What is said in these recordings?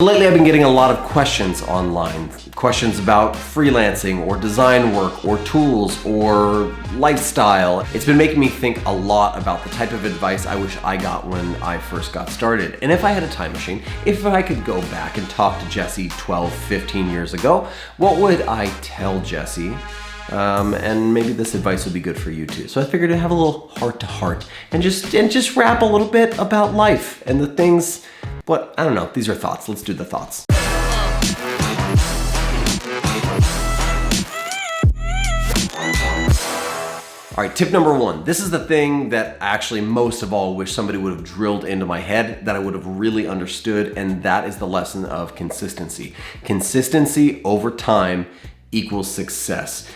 Lately I've been getting a lot of questions online, questions about freelancing or design work or tools or lifestyle. It's been making me think a lot about the type of advice I wish I got when I first got started. And if I had a time machine, if I could go back and talk to Jesse 12, 15 years ago, what would I tell Jesse? And maybe this advice would be good for you too. So I figured I'd have a little heart to heart and just rap a little bit about life and the things. But I don't know, these are thoughts. Let's do the thoughts. All right, tip number one. This is the thing that actually most of all wish somebody would have drilled into my head, that I would have really understood, and that is the lesson of consistency. Consistency over time equals success.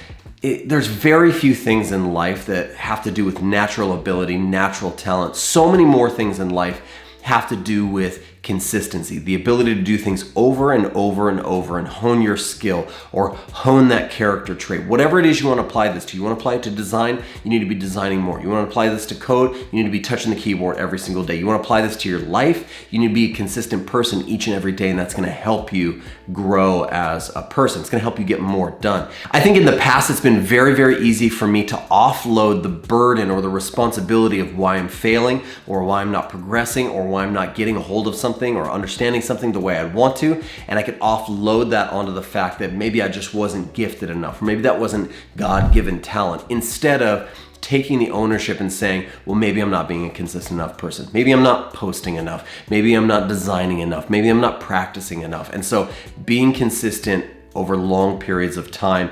There's very few things in life that have to do with natural ability, natural talent. So many more things in life have to do with consistency, the ability to do things over and over and over and hone your skill or hone that character trait. Whatever it is you want to apply this to. You want to apply it to design, you need to be designing more. You want to apply this to code, you need to be touching the keyboard every single day. You want to apply this to your life, you need to be a consistent person each and every day, and that's going to help you grow as a person. It's going to help you get more done. I think in the past it's been very, very easy for me to offload the burden or the responsibility of why I'm failing or why I'm not progressing or why I'm not getting a hold of something or understanding something the way I'd want to, and I could offload that onto the fact that maybe I just wasn't gifted enough, or maybe that wasn't God-given talent, instead of taking the ownership and saying, well, maybe I'm not being a consistent enough person. Maybe I'm not posting enough. Maybe I'm not designing enough. Maybe I'm not practicing enough. And so being consistent over long periods of time,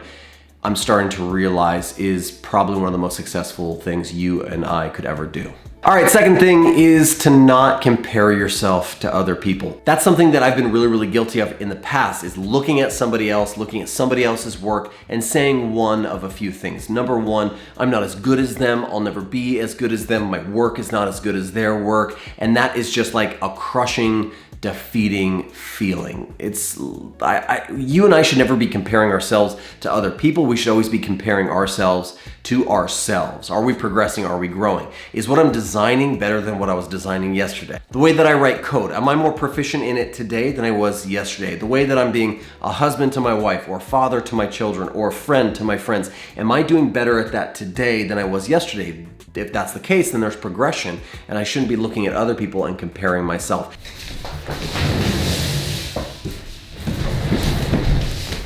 I'm starting to realize is probably one of the most successful things you and I could ever do. All right, second thing is to not compare yourself to other people. That's something that I've been really, really guilty of in the past, is looking at somebody else, looking at somebody else's work and saying one of a few things. Number one, I'm not as good as them. I'll never be as good as them. My work is not as good as their work. And that is just like a crushing, defeating feeling. You and I should never be comparing ourselves to other people. We should always be comparing ourselves to ourselves. Are we progressing? Are we growing? Is what I'm designing better than what I was designing yesterday? The way that I write code, am I more proficient in it today than I was yesterday? The way that I'm being a husband to my wife or father to my children or a friend to my friends, am I doing better at that today than I was yesterday? If that's the case, then there's progression, and I shouldn't be looking at other people and comparing myself.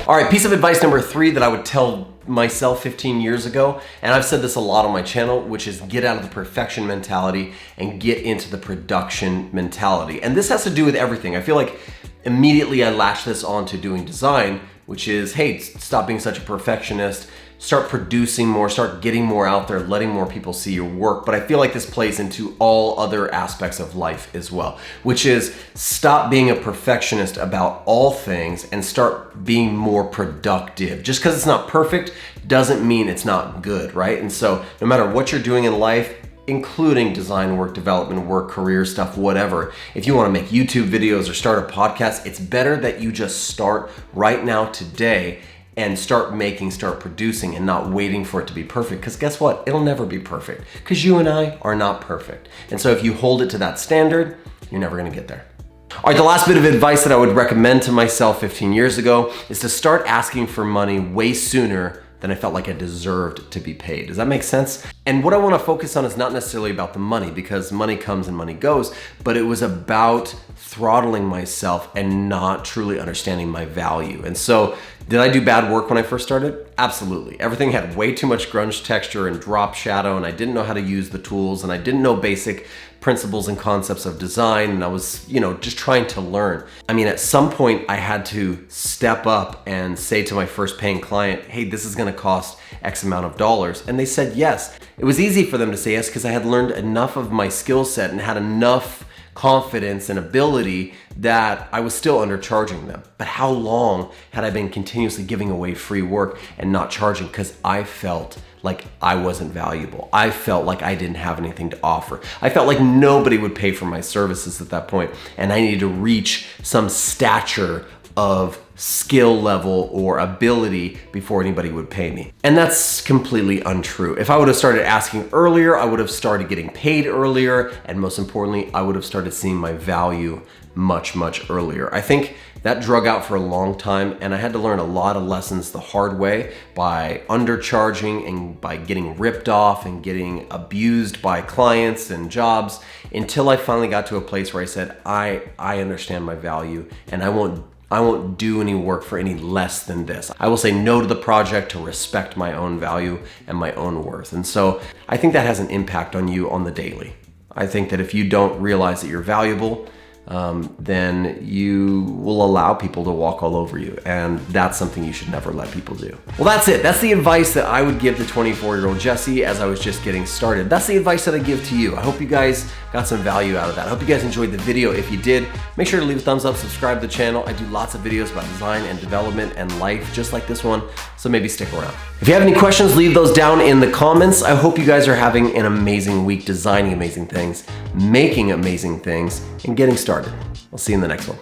All right, piece of advice number 3 that I would tell myself 15 years ago, and I've said this a lot on my channel, which is get out of the perfection mentality and get into the production mentality. And this has to do with everything. I feel like immediately I latched this on to doing design, which is, hey, stop being such a perfectionist, start producing more, start getting more out there, letting more people see your work. But I feel like this plays into all other aspects of life as well, which is stop being a perfectionist about all things and start being more productive. Just because it's not perfect doesn't mean it's not good, right? And so no matter what you're doing in life, including design work, development work, career stuff, whatever. If you want to make YouTube videos or start a podcast, it's better that you just start right now today and start producing and not waiting for it to be perfect. Because guess what? It'll never be perfect because you and I are not perfect. And so if you hold it to that standard, you're never gonna get there. All right, the last bit of advice that I would recommend to myself 15 years ago is to start asking for money way sooner than I felt like I deserved to be paid. Does that make sense? And what I want to focus on is not necessarily about the money, because money comes and money goes, but it was about throttling myself and not truly understanding my value. And so, did I do bad work when I first started? Absolutely. Everything had way too much grunge texture and drop shadow, and I didn't know how to use the tools, and I didn't know basic principles and concepts of design, and I was, just trying to learn. I mean, at some point I had to step up and say to my first paying client, hey, this is gonna cost X amount of dollars. And they said yes. It was easy for them to say yes because I had learned enough of my skill set and had enough confidence and ability that I was still undercharging them. But how long had I been continuously giving away free work and not charging because I felt like I wasn't valuable? I felt like I didn't have anything to offer. I felt like nobody would pay for my services at that point, and I needed to reach some stature of skill level or ability before anybody would pay me. And that's completely untrue. If I would have started asking earlier, I would have started getting paid earlier, and most importantly, I would have started seeing my value much, much earlier. I think that drug out for a long time, and I had to learn a lot of lessons the hard way by undercharging and by getting ripped off and getting abused by clients and jobs, until I finally got to a place where I said, I understand my value, and I won't do any work for any less than this. I will say no to the project to respect my own value and my own worth. And so I think that has an impact on you on the daily. I think that if you don't realize that you're valuable, then you will allow people to walk all over you. And that's something you should never let people do. Well, that's it. That's the advice that I would give to 24-year-old Jesse as I was just getting started. That's the advice that I give to you. I hope you guys got some value out of that. I hope you guys enjoyed the video. If you did, make sure to leave a thumbs up, subscribe to the channel. I do lots of videos about design and development and life, just like this one, so maybe stick around. If you have any questions, leave those down in the comments. I hope you guys are having an amazing week designing amazing things, making amazing things, and getting started. I'll see you in the next one.